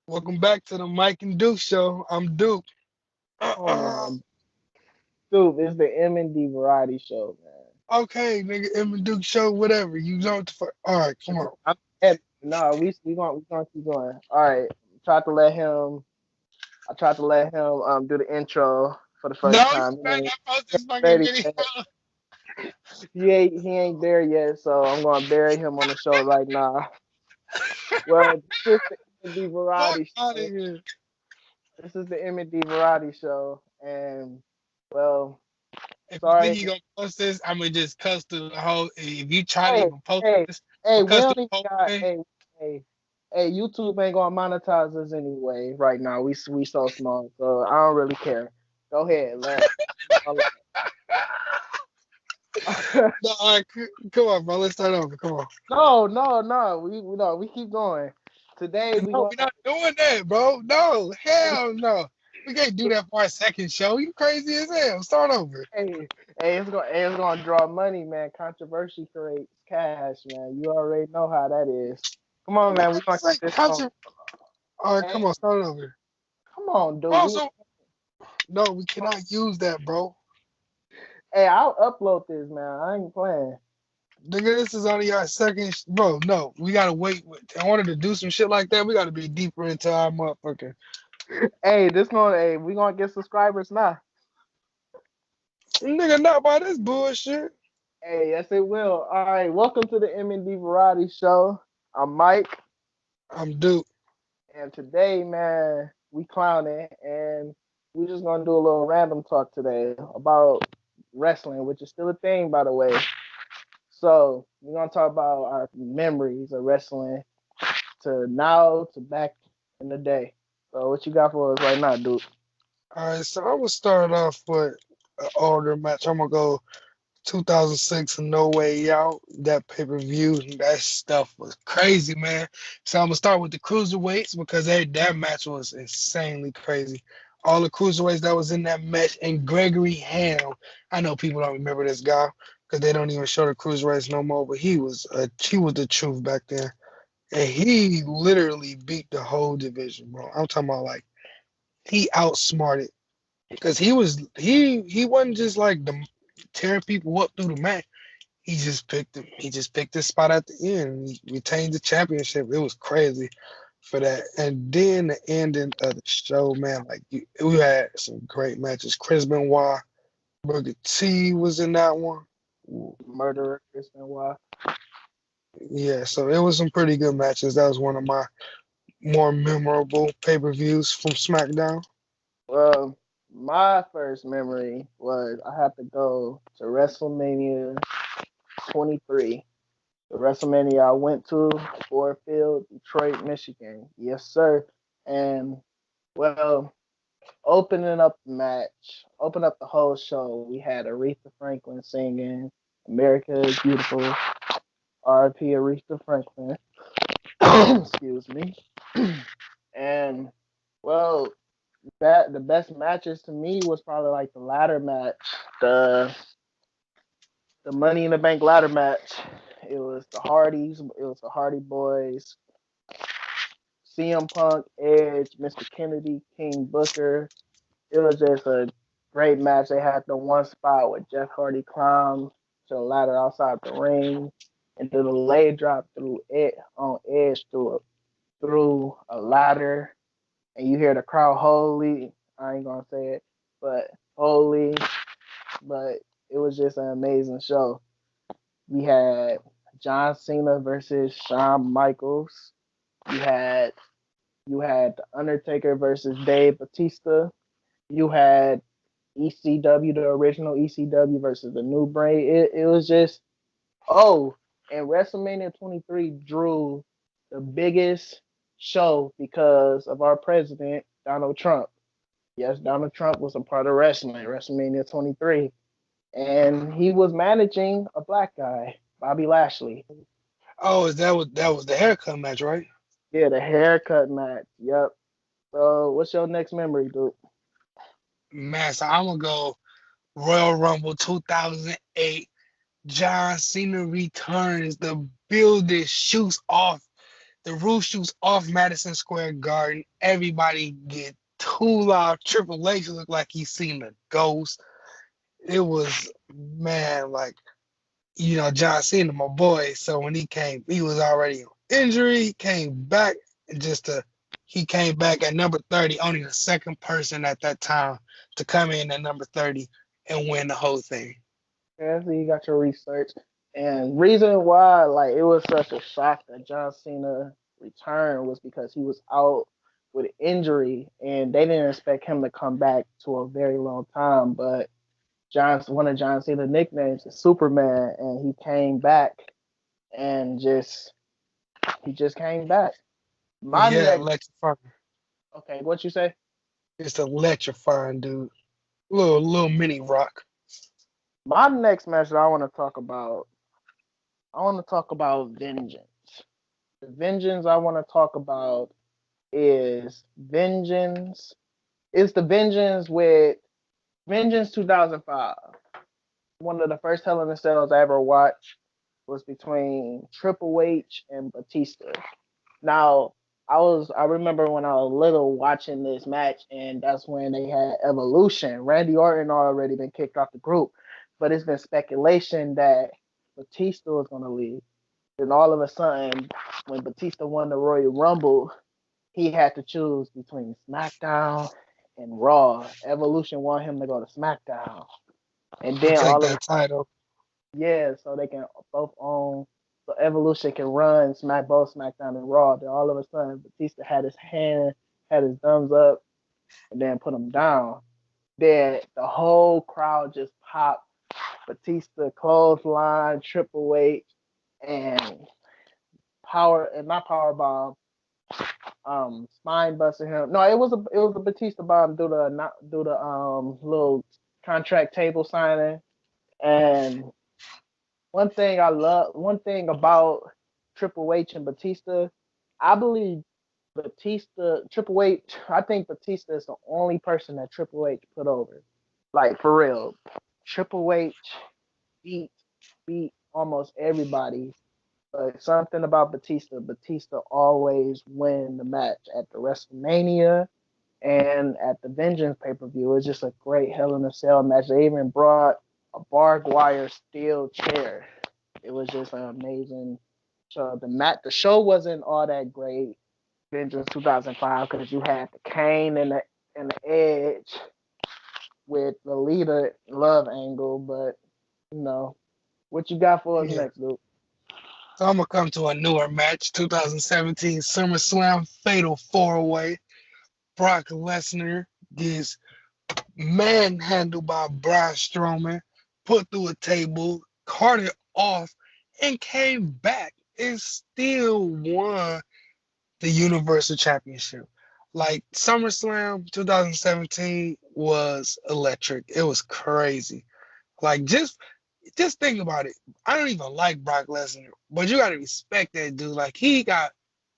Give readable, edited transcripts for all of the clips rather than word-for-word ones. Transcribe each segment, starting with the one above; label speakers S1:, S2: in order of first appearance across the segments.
S1: Welcome back to the Mike and Duke show. I'm Duke.
S2: Come on, dude. It's the M&D Variety Show, man.
S1: Okay, nigga, M and Duke show, whatever. You know what the fuck. All right, come on.
S2: I'm no, we gonna keep going. All right, tried to let him. I tried to let him do the intro for the
S1: No,
S2: first
S1: you
S2: time.
S1: better not post this fucking
S2: Ready?
S1: video.
S2: He ain't there yet, so I'm gonna bury him on the show right now. Well, this is the M&D
S1: Fuck
S2: Variety
S1: out of
S2: Show.
S1: here.
S2: This is the M&D Variety Show, and well,
S1: If you think
S2: sorry.
S1: you gonna post this, I'm gonna just cuss through the whole. If you try to
S2: Hey,
S1: even post
S2: hey,
S1: this, I'm
S2: hey,
S1: gonna
S2: we
S1: cuss through
S2: don't even
S1: the whole
S2: got
S1: thing.
S2: hey, YouTube ain't gonna monetize us anyway right now. We so small, so I don't really care. Go ahead, let.
S1: No, all right, come on, bro. Let's start over. Come on.
S2: No, no, no. We keep going. Today we
S1: No,
S2: going.
S1: we're not doing that, bro. No, hell no. We can't do that for our second show. You crazy as hell. Start over.
S2: Hey, it's gonna draw money, man. Controversy creates cash, man. You already know how that is. Come on,
S1: Man,
S2: man. We gonna
S1: it's
S2: keep
S1: like
S2: this going.
S1: concert. All right, come
S2: Hey,
S1: on, start over.
S2: come on, dude.
S1: Also, no, we cannot use that, bro.
S2: Hey, I'll upload this, man. I ain't playing.
S1: Nigga, this is only our second, bro. No, we gotta wait. In order to do some shit like that, we gotta be deeper into our motherfucker.
S2: Hey, we gonna get subscribers now.
S1: Nigga, not by this bullshit.
S2: Hey, yes it will. All right, welcome to the M&D Variety Show. I'm Mike,
S1: I'm Duke.
S2: and today, man, we clowning, and we just gonna do a little random talk today about wrestling, which is still a thing, by the way. So we're gonna talk about our memories of wrestling to now to back in the day. So what you got for us right now, dude?
S1: All right, so I'm gonna start off with an older match. I'm gonna go 2006 No Way Out. That pay per view, that stuff was crazy, man. So I'm gonna start with the cruiserweights because that match was insanely crazy. All the cruiserweights that was in that match, and Gregory Ham. I know people don't remember this guy because they don't even show the cruiserweights no more. But he was the truth back then, and he literally beat the whole division, bro. I'm talking about like he outsmarted because he wasn't just like the tearing people up through the match. He just picked his spot at the end. He retained the championship. It was crazy for that. And then the ending of the show, man, we had some great matches. Chris Benoit, Booker T was in that one.
S2: Murderer, Chris Benoit.
S1: Yeah, so it was some pretty good matches. That was one of my more memorable pay-per-views from SmackDown.
S2: Well, my first memory was I had to go to WrestleMania 23. The WrestleMania I went to, Ford Field, Detroit, Michigan. Yes, sir. And well, opening up the match, open up the whole show, we had Aretha Franklin singing America is Beautiful, R.I.P. Aretha Franklin. Excuse me. And well, that the best matches to me was probably like the ladder match, the the Money in the Bank ladder match. It was the Hardys, it was the Hardy Boys, CM Punk, Edge, Mr. Kennedy, King Booker. It was just a great match. They had the one spot where Jeff Hardy climbed to the ladder outside the ring and did a leg drop through it on Edge through a ladder, and you hear the crowd holy. I ain't gonna say it, but holy. But it was just an amazing show. We had John Cena versus Shawn Michaels. You had you had the Undertaker versus Dave Batista. You had ECW, the original ECW versus the new brand. It was just and WrestleMania 23 drew the biggest show because of our president Donald Trump. Yes, Donald Trump was a part of wrestling, WrestleMania 23, and he was managing a black guy, Bobby Lashley.
S1: Oh, that was the haircut match, right?
S2: Yeah, the haircut match. Yep. So, what's your next memory, dude?
S1: Man, so I'm gonna go Royal Rumble 2008. John Cena returns. The building shoots off. The roof shoots off Madison Square Garden. Everybody get too loud. Triple H looked like he seen a ghost. It was, man, like, John Cena, my boy. So when he came, he was already on injury. He came back and he came back at number 30, only the second person at that time to come in at number 30 and win the whole thing.
S2: Yeah, so you got your research. And reason why like it was such a shock that John Cena returned was because he was out with injury and they didn't expect him to come back to a very long time. But one of John Cena's nicknames is Superman, and he came back and just came back. My
S1: Yeah,
S2: next,
S1: electrifying.
S2: okay, what you say?
S1: It's electrifying, dude. Little mini rock.
S2: My next match that I want to talk about vengeance. The vengeance I want to talk about is vengeance. It's the vengeance with Vengeance 2005. One of the first Hell in a Cells I ever watched was between Triple H and Batista. Now, I remember when I was little watching this match, and that's when they had Evolution. Randy Orton already been kicked off the group, but it's been speculation that Batista was going to leave. Then all of a sudden, when Batista won the Royal Rumble, he had to choose between SmackDown and Raw. Evolution wanted him to go to SmackDown, and
S1: To
S2: then
S1: take
S2: all of
S1: that title.
S2: yeah, so they can both own. So Evolution can run both SmackDown and Raw. Then all of a sudden, Batista had his thumbs up, and then put him down. Then the whole crowd just popped. Batista clothesline, Triple H, and not power bomb, spine busting him. No, it was a Batista bomb due to not due to little contract table signing. And one thing about Triple H and Batista, I believe Triple H, I think Batista is the only person that Triple H put over. Like for real. Triple H beat beat almost everybody. But something about Batista always win the match at the WrestleMania and at the Vengeance pay per view. It was just a great Hell in a Cell match. They even brought a barbed wire steel chair. It was just an amazing show. The show wasn't all that great. Vengeance 2005 because you had the Kane and the Edge with the leader love angle, but you know what you got for us
S1: Yeah.
S2: next, Luke?
S1: So I'm gonna come to a newer match, 2017 SummerSlam Fatal 4-Way. Brock Lesnar gets manhandled by Braun Strowman, put through a table, carted off, and came back and still won the Universal Championship. Like SummerSlam 2017 was electric. It was crazy. Like just think about it. I don't even like Brock Lesnar, but you gotta respect that dude. Like he got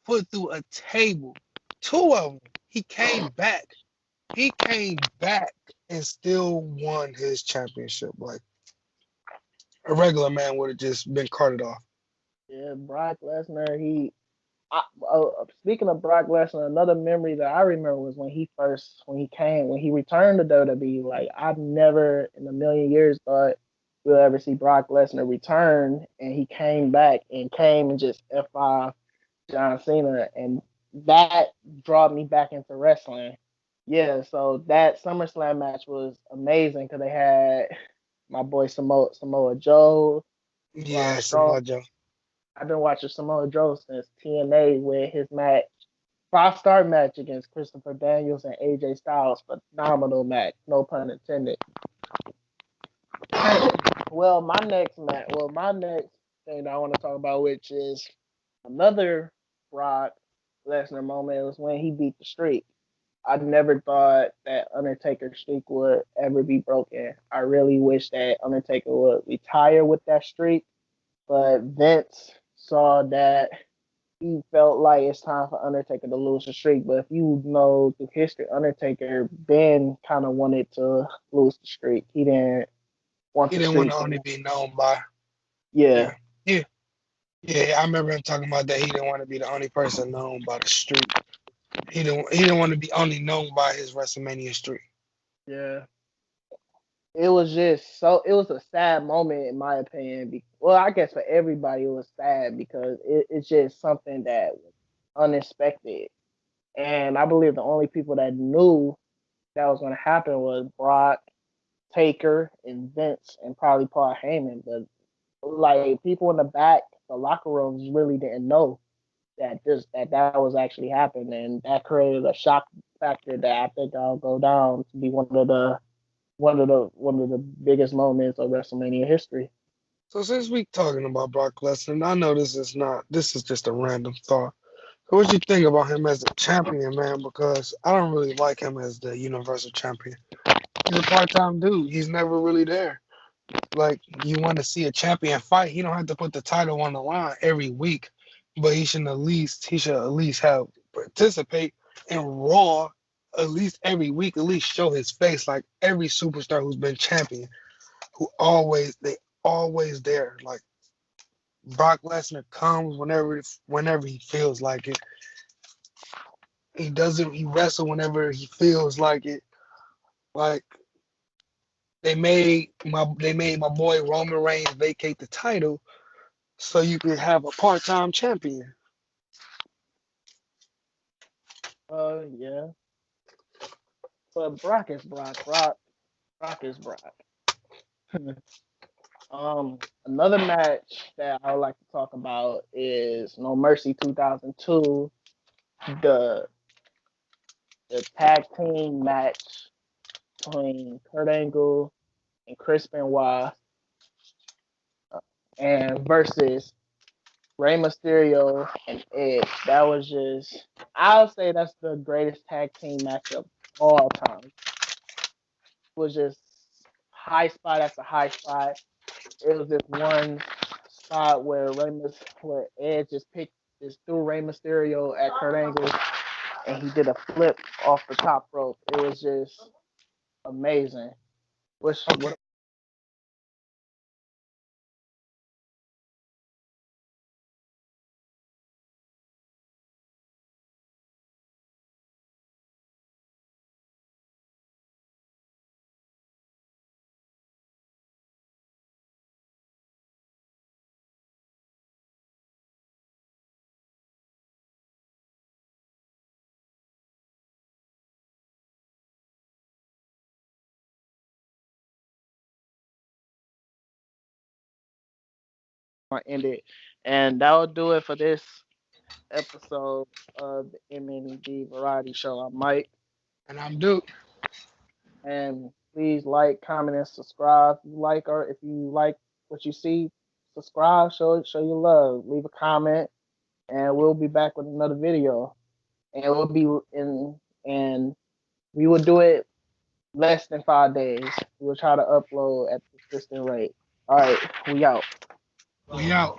S1: put through a table, two of them. He came back. He came back and still won his championship. Like a regular man would have just been carted off.
S2: Yeah, Brock Lesnar. Speaking of Brock Lesnar, another memory that I remember was when he returned to WWE. Like I've never in a million years thought we'll ever see Brock Lesnar return, and he came back and came and just F5 John Cena, and that brought me back into wrestling. Yeah, so that SummerSlam match was amazing because they had my boy Samoa Joe, Braun
S1: Yeah,
S2: Strowman.
S1: Samoa Joe.
S2: I've been watching Samoa Joe since TNA with his match, 5-star match against Christopher Daniels and AJ Styles. Phenomenal match, no pun intended. My next thing that I want to talk about, which is another Brock Lesnar moment, was when he beat the Streak. I never thought that Undertaker's streak would ever be broken. I really wish that Undertaker would retire with that streak, but Vince saw that he felt like it's time for Undertaker to lose the streak. But if you know the history, Undertaker Ben kind of wanted to lose the streak. He didn't want
S1: He
S2: the
S1: didn't want
S2: streak
S1: to
S2: to.
S1: only be known by.
S2: Yeah,
S1: Yeah, yeah, Yeah, I remember him talking about that he didn't want to be the only person known by the street. He didn't want to be only known by his WrestleMania streak.
S2: Yeah. It was just so it was a sad moment in my opinion. Well, I guess for everybody it was sad because it's just something that was unexpected. And I believe the only people that knew that was going to happen was Brock, Taker, and Vince, and probably Paul Heyman. But like people in the back, the locker rooms really didn't know that was actually happening, and that created a shock factor that I think I'll go down to be one of the biggest moments of WrestleMania history.
S1: So since we talking about Brock Lesnar, I know this is just a random thought. So what you think about him as a champion, man? Because I don't really like him as the Universal Champion. He's a part-time dude. He's never really there. Like you want to see a champion fight, he don't have to put the title on the line every week, but he should at least have participate in Raw at least every week, at least show his face like every superstar who's been champion, who always there. Like Brock Lesnar comes whenever he feels like it. He wrestle whenever he feels like it. Like they made my boy Roman Reigns vacate the title so you could have a part-time champion.
S2: Yeah, but Brock is Brock. Brock is Brock. Another match that I would like to talk about is No Mercy 2002, the the tag team match between Kurt Angle and Chris Benoit, and versus Rey Mysterio and Edge. That was just, I'll say that's the greatest tag team match of all time. It was just high spot after high spot. It was this one spot where Edge just threw Rey Mysterio at Kurt Angle and he did a flip off the top rope. It was just amazing. Which
S1: Okay.
S2: what ended, and that will do it for this episode of the MNED Variety Show. I'm Mike,
S1: And I'm Duke.
S2: and please like, comment, and subscribe. If you like what you see, subscribe, show your love, leave a comment, and we'll be back with another video. And we'll be in and we will do it less than 5 days. We'll try to upload at a consistent rate. All right, we out.
S1: We out.